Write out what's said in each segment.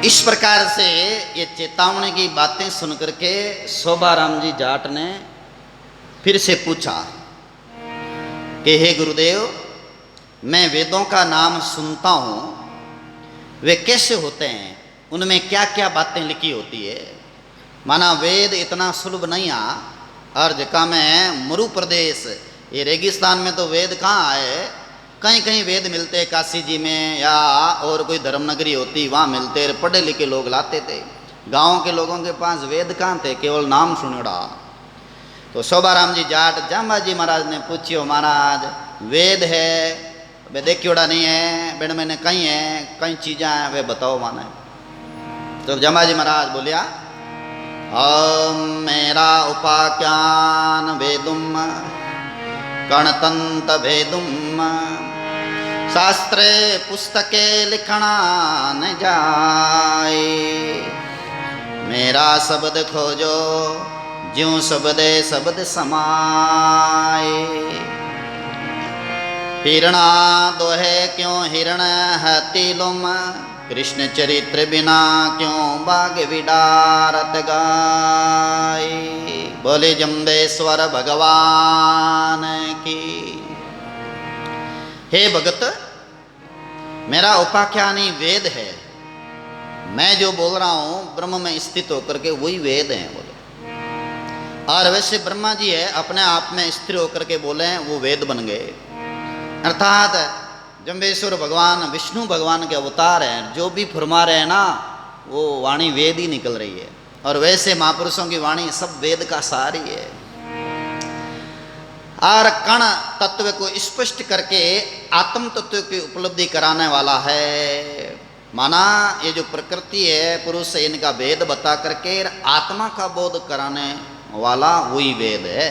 इस प्रकार से ये चेतावनी की बातें सुन करके शोभाराम जी जाट ने फिर से पूछा कि हे गुरुदेव, मैं वेदों का नाम सुनता हूँ, वे कैसे होते हैं, उनमें क्या क्या बातें लिखी होती है। माना वेद इतना सुलभ नहीं आ, और जगह में मरु प्रदेश ये रेगिस्तान में तो वेद कहाँ आए, कहीं कहीं वेद मिलते काशी जी में या और कोई धर्मनगरी होती वहाँ मिलते, पढ़े लिखे लोग लाते थे। गांव के लोगों के पास वेद कहाँ थे, केवल नाम सुनड़ा। तो शोभाराम जी जाट जाम्बाजी महाराज ने पूछियो, महाराज वेद है वे देखियोड़ा नहीं है, बेन मैंने कहीं है कई चीज़ें हैं वे बताओ माने। तो जाम्बाजी महाराज बोलिया, मेरा उपाख्यान वेदुम गणतंत भेदुम शास्त्रे पुस्तके लिखना न जाए। मेरा शब्द खोजो ज्यों शब्दे शब्द समाए। हिरणा दोहे क्यों हिरण हतिलुम, कृष्ण चरित्र बिना क्यों बाग विडारत गाय। बोले जम्बेश्वर भगवान की। हे भगत, मेरा उपाख्यानी वेद है, मैं जो बोल रहा हूं ब्रह्म में स्थित होकर के वही वेद है बोले। और वैसे ब्रह्मा जी है अपने आप में स्थिर होकर के बोले हैं, वो वेद बन गए। अर्थात जम्बेश्वर भगवान विष्णु भगवान के अवतार हैं, जो भी फरमा रहे हैं ना वो वाणी वेद ही निकल रही है। और वैसे महापुरुषों की वाणी सब वेद का सार ही है। और कण तत्व को स्पष्ट करके आत्म तत्व की उपलब्धि कराने वाला है। माना ये जो प्रकृति है पुरुष है, इनका भेद बता करके आत्मा का बोध कराने वाला वही वेद है।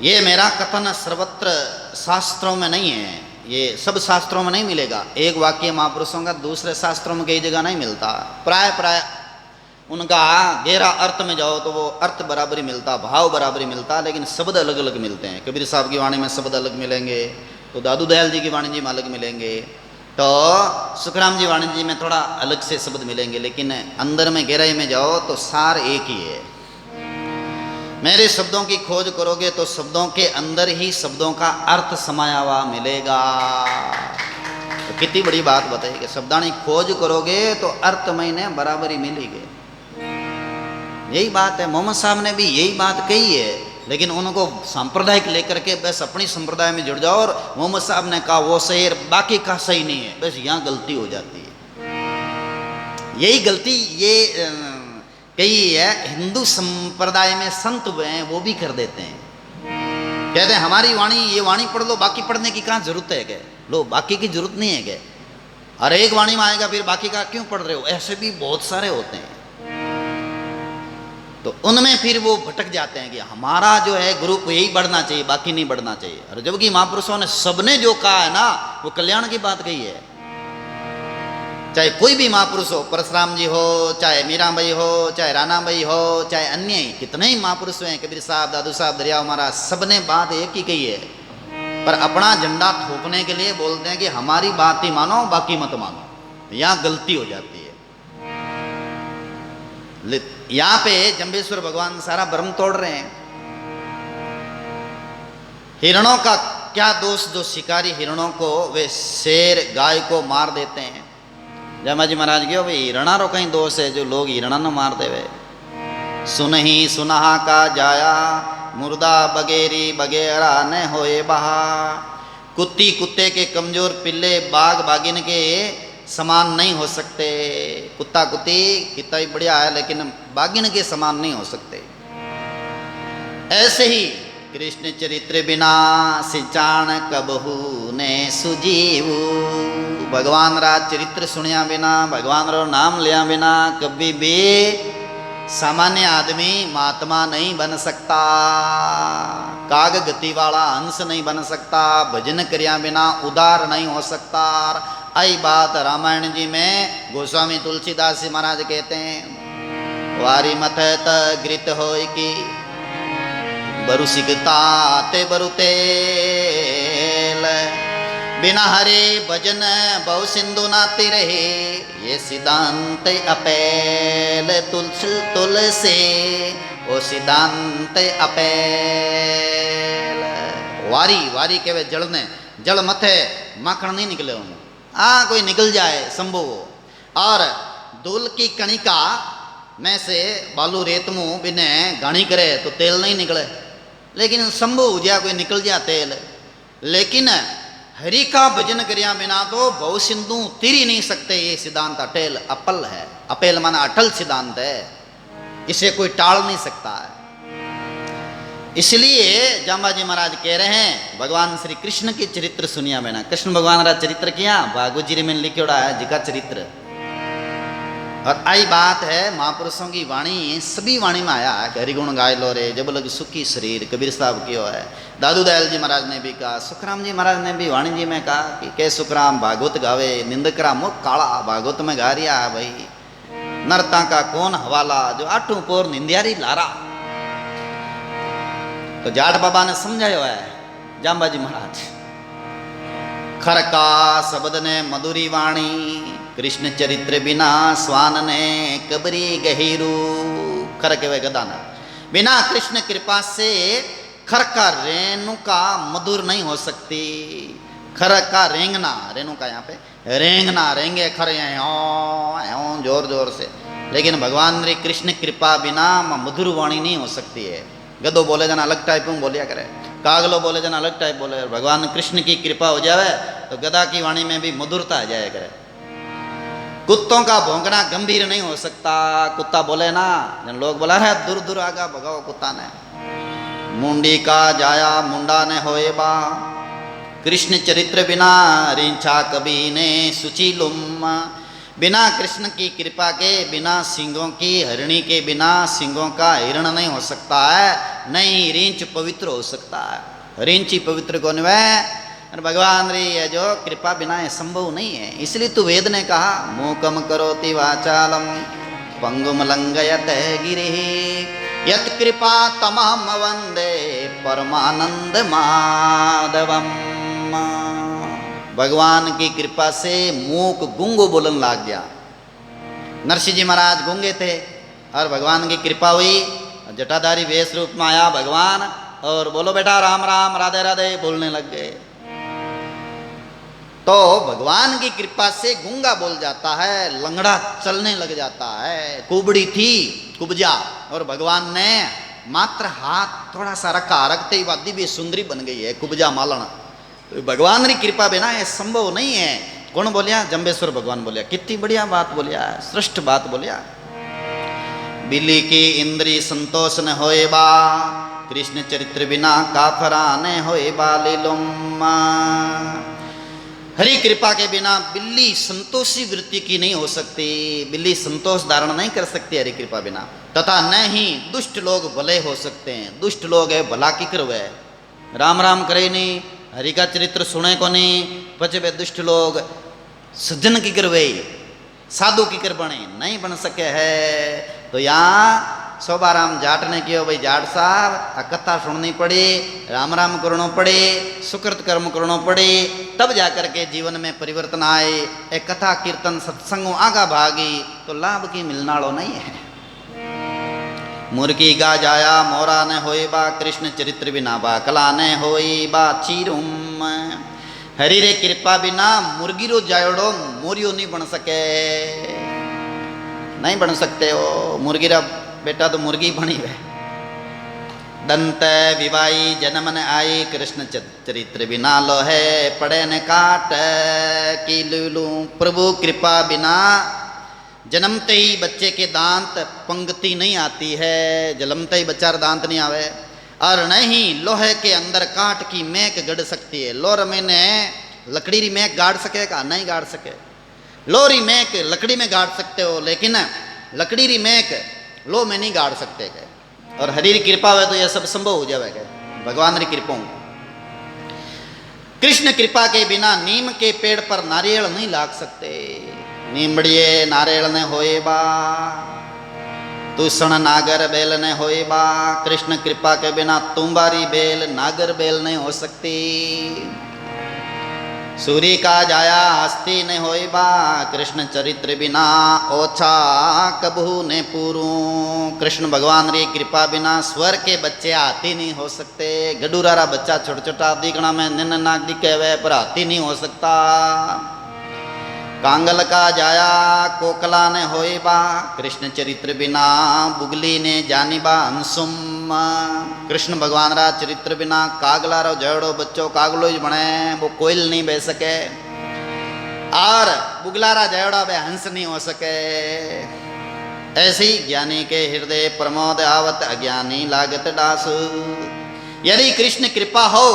ये मेरा कथन सर्वत्र शास्त्रों में नहीं है, ये सब शास्त्रों में नहीं मिलेगा। एक वाक्य महापुरुषों का दूसरे शास्त्रों में कई जगह नहीं मिलता। प्राय प्राय उनका गहरा अर्थ में जाओ तो वो अर्थ बराबरी मिलता, भाव बराबरी मिलता, लेकिन शब्द अलग अलग मिलते हैं। कबीर साहब की वाणी में शब्द अलग मिलेंगे, तो दादू दयाल जी की वाणी जी में अलग मिलेंगे, तो सुखराम जी वाणी जी में थोड़ा अलग से शब्द मिलेंगे, लेकिन अंदर में गहराई में जाओ तो सार एक ही है। मेरे शब्दों की खोज करोगे तो शब्दों के अंदर ही शब्दों का अर्थ समाया हुआ मिलेगा। तो कितनी बड़ी बात बताई कि शब्दानी खोज करोगे तो अर्थ महीने बराबरी मिलेगी। यही बात है, मोहम्मद साहब ने भी यही बात कही है, लेकिन उनको सांप्रदायिक लेकर के बस अपनी संप्रदाय में जुड़ जाओ। और मोहम्मद साहब ने कहा वो सही है, बाकी का सही नहीं है, बस यहाँ गलती हो जाती है। यही गलती ये कई है हिंदू संप्रदाय में संत हुए हैं वो भी कर देते हैं। कहते हैं हमारी वाणी ये वाणी पढ़ लो, बाकी पढ़ने की कहाँ जरूरत है क्या, लो बाकी की जरूरत नहीं है क्या, और एक वाणी में आएगा फिर बाकी का क्यों पढ़ रहे हो। ऐसे भी बहुत सारे होते हैं, तो उनमें फिर वो भटक जाते हैं कि हमारा जो है ग्रुप यही बढ़ना चाहिए, बाकी नहीं बढ़ना चाहिए। और जबकि महापुरुषों ने सबने जो कहा है ना वो कल्याण की बात कही है। चाहे कोई भी महापुरुष हो, परशुराम जी हो, चाहे मीराबाई हो, चाहे रानाबाई हो, चाहे अन्य ही कितने ही महापुरुष हैं, कबीर साहब, दादू साहब, दरियाव महाराज, सबने बात एक ही कही है। पर अपना झंडा थोपने के लिए बोलते हैं कि हमारी बात ही मानो बाकी मत मानो। यहाँ गलती हो जाती है। यहाँ पे जम्बेश्वर भगवान सारा भ्रम तोड़ रहे हैं। हिरणों का क्या दोष, जो शिकारी हिरणों को वे शेर गाय को मार देते हैं। जमा जी महाराज क्यों भाई हिरणा रो कहीं दोष है जो लोग हिरणा न मार देवे। सुनही सुनहा का जाया मुर्दा बगेरी बगेरा न होए बहा। कुत्ती कुत्ते के कमजोर पिल्ले बाघ बागिन के समान नहीं हो सकते। कुत्ता कुत्ती कितना ही बढ़िया है लेकिन बागिन के समान नहीं हो सकते। ऐसे ही कृष्ण चरित्र बिना सिंचाण कबहू ने सुजीवू। भगवान रा चरित्र सुनिया बिना, भगवान रो नाम लिया बिना कभी भी सामान्य आदमी महात्मा नहीं बन सकता, काग गति वाला हंस नहीं बन सकता, भजन करिया बिना उदार नहीं हो सकता। आई बात रामायण जी में गोस्वामी तुलसीदास जी महाराज कहते हैं, वारी मथ तृत हो की बरु सिगता ते बरु तेल। बिना हरे भजन बहु सिंधु नाती रहे, ये सिद्धांत अपेल तुलसे ओ सिद्धांत अपेल। वारी वारी केवे जल ने, जल मथे माखण नहीं निकले हूँ, कोई निकल जाए संभव हो। और दूल की कणिका में से बालू रेत मुँह बिने घानी करे तो तेल नहीं निकले, लेकिन संभव हो जा कोई निकल जा तेल। लेकिन हरि का भजन करिया बिना तो बहु सिंधु तिर ही नहीं सकते। ये सिद्धांत अटेल अपल है, अपेल माना अटल सिद्धांत है, इसे कोई टाल नहीं सकता है। इसलिए जाम्बाजी महाराज कह रहे हैं भगवान श्री कृष्ण की चरित्र सुनिया बिना। कृष्ण भगवान का चरित्र किया भागवत जी में लिखोड़ा है जिका चरित्र। और आई बात है महापुरुषों की वाणी, सभी वाणी में आया है, हरिगुण गाय लो रे जब लग सुखी शरीर, कबीर साहब कियो है। दादू दयाल जी महाराज ने भी कहा, सुखराम जी महाराज ने भी वाणी जी में कहा कि के सुखराम भागवत गावे, निंदकरा मुख काला भागवत में गा रिया है भाई, नरता का कौन हवाला जो आठों पोर निंदियारी लारा। तो जाट बाबा ने समझाया है जाम्बाजी महाराज, खर का शब्द ने मधुरी वाणी, कृष्ण चरित्र बिना स्वान ने कबरी गहिरू। खर के वे गदाना बिना कृष्ण कृपा से खर का रेणुका मधुर नहीं हो सकती। खर का रेंगना, रेणुका यहाँ पे रेंगना, रेंगे खर यहाँ जोर जोर से, लेकिन भगवान श्री कृष्ण कृपा बिना मधुर वाणी नहीं हो सकती है। गदो बोले जना अलग टाइप में बोलिया करे, कागलो बोले जना अलग टाइप बोले। भगवान कृष्ण की कृपा हो जावे तो गदा की वाणी में भी मधुरता आ जाए करे। कुत्तों का भौंकना गंभीर नहीं हो सकता। कुत्ता बोले ना, जन लोग बोला है दूर दूर आगा भगाओ कुत्ता ने। मुंडी का जाया मुंडा ने होए बा, कृष्ण चरित्र बिना रिंछा कभी ने सुचीलुम। बिना कृष्ण की कृपा के, बिना सिंगों की हरिणी के बिना सिंगों का हिरण नहीं हो सकता है, नहीं रींच पवित्र हो सकता है। रींची पवित्र कौन है? भगवान रे ये जो कृपा बिना ये संभव नहीं है। इसलिए तो वेद ने कहा मूकम करोति वाचालम पंगुम लंघयत गिरिः यत् कृपा तमहम वंदे परमानंद माधवम। भगवान की कृपा से मूक गुंगो बोलन लाग गया। नरसिंह जी महाराज गूंगे थे और भगवान की कृपा हुई, जटाधारी वेश रूप में आया भगवान और बोलो बेटा राम राम राधे राधे बोलने लग गए। तो भगवान की कृपा से गूंगा बोल जाता है, लंगड़ा चलने लग जाता है। कुबड़ी थी कुबजा और भगवान ने मात्र हाथ थोड़ा सा रखा, रखते ही वादी भी सुंदरी बन गई है कुबजा मालण। तो भगवान की कृपा बिना ये संभव नहीं है। कौन बोलिया? जम्बेश्वर भगवान बोलिया। कितनी बढ़िया बात बोलिया, श्रेष्ठ बात बोलिया। बिल्ली की इंद्री संतोष न होए बा, कृष्ण चरित्र बिना काफरा न होए बा लीलुम। हरि कृपा के बिना बिल्ली संतोषी वृत्ति की नहीं हो सकती। बिल्ली संतोष धारण नहीं कर सकती हरि कृपा बिना। तथा न ही दुष्ट लोग भले हो सकते हैं। दुष्ट लोग है भला की कर वे राम राम करे नहीं, हरि का चरित्र सुने को नहीं, पचे वे दुष्ट लोग सज्जन की कर वे साधु की कर बने नहीं बन सके है। तो यहाँ सोबाराम जाट ने किया भाई जाट साहब आ कथा सुननी पड़ी, राम राम करना पड़े, सुकृत कर्म करना पड़े, तब जाकर के जीवन में परिवर्तन आए। एक कथा कीर्तन सत्संगों आगा भागी तो लाभ की मिलनाड़ो नहीं है। मुर्गी गा जाया मोरा ने होए बा, कृष्ण चरित्र बिना बा कला ने होई बा चीरुम। हरि रे कृपा बिना मुर्गी रो जायोड़ो मोरियो नहीं बन सके, नहीं बन सकते हो। मुर्गी रा बेटा तो मुर्गी बनी वे। दंत विवाई जन्म न आई, कृष्ण चरित्र बिना लोहे पड़े न काट की लूलू। प्रभु कृपा बिना जन्मते ही बच्चे के दांत पंक्ति नहीं आती है, जन्मते ही बच्चा दांत नहीं आवे। और नहीं लोहे के अंदर काट की मैक गड़ सकती है। लोर में ने लकड़ी री मैक गाड़ सकेगा? नहीं गाड़ सके। लोरी मैक लकड़ी में गाड़ सकते हो, लेकिन लकड़ी री मैक लो में नहीं गाड़ सकते गए। और हरि की कृपा है तो यह सब संभव हो जाएगा भगवान की कृपा। कृष्ण कृपा के बिना नीम के पेड़ पर नारियल नहीं लाग सकते। नीमड़िए नारियल ने होए बा, तुषण नागर बेल ने होए बा। कृष्ण कृपा के बिना तुम्बारी बेल नागर बेल नहीं हो सकती। सूरी का जाया हस्ती ने होई बा, कृष्ण चरित्र बिना ओछा कबहू ने पूरू। कृष्ण भगवान री कृपा बिना स्वर के बच्चे हाथी नहीं हो सकते। गडूरा रा बच्चा छोटा छोटा दिखना में निन्न नाक दिखे वे, पर हाथी नहीं हो सकता। कांगल का जाया कोकला ने होई बा, कृष्ण चरित्र बिना बुगली ने जानी बा हंसुम। कृष्ण भगवान रा चरित्र बिना कागला रो जड़ो बच्चों कागलो ही बने, वो कोयल नहीं बह सके, और बुगला रा जड़ा बे हंस नहीं हो सके। ऐसी ज्ञानी के हृदय प्रमोद आवत, अज्ञानी लागत डास। यदि कृष्ण कृपा हो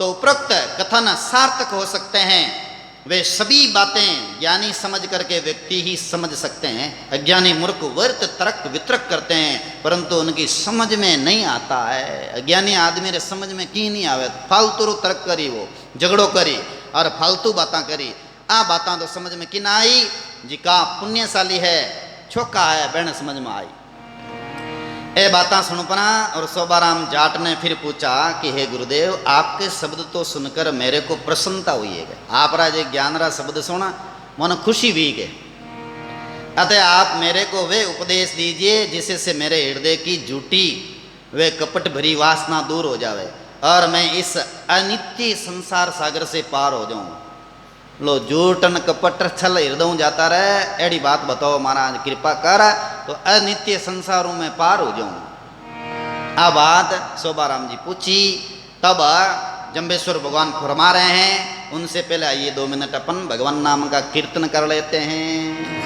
तो उपरोक्त कथन सार्थक हो सकते हैं। वे सभी बातें ज्ञानी समझ करके व्यक्ति ही समझ सकते हैं। अज्ञानी मूर्ख वर्त तर्क वितर्क करते हैं, परंतु उनकी समझ में नहीं आता है। अज्ञानी आदमी रे समझ में की नहीं आवे, फालतू रो तर्क करी, वो झगड़ो करी और फालतू बातें करी। आ बातें तो समझ में की ना आई। जिका पुण्यशाली है छोका है बहन समझ में आई। ए बातें सुन पना। और सोबाराम जाट ने फिर पूछा कि हे गुरुदेव, आपके शब्द तो सुनकर मेरे को प्रसन्नता हुई है। आप राजे ज्ञान रा शब्द सुना मन खुशी हुई के, अतः आप मेरे को वे उपदेश दीजिए जिससे से मेरे हृदय की झूठी वे कपट भरी वासना दूर हो जावे और मैं इस अनित्य संसार सागर से पार हो जाऊं। लो झूठन कपट छल हृदय जाता रहे, एड़ी बात बताओ महाराज कृपा कर, तो अनित्य संसारों में पार हो जाऊं। आ बात सोबाराम जी पूछी। तब जम्बेश्वर भगवान फरमा रहे हैं, उनसे पहले आइए 2 मिनट अपन भगवान नाम का कीर्तन कर लेते हैं।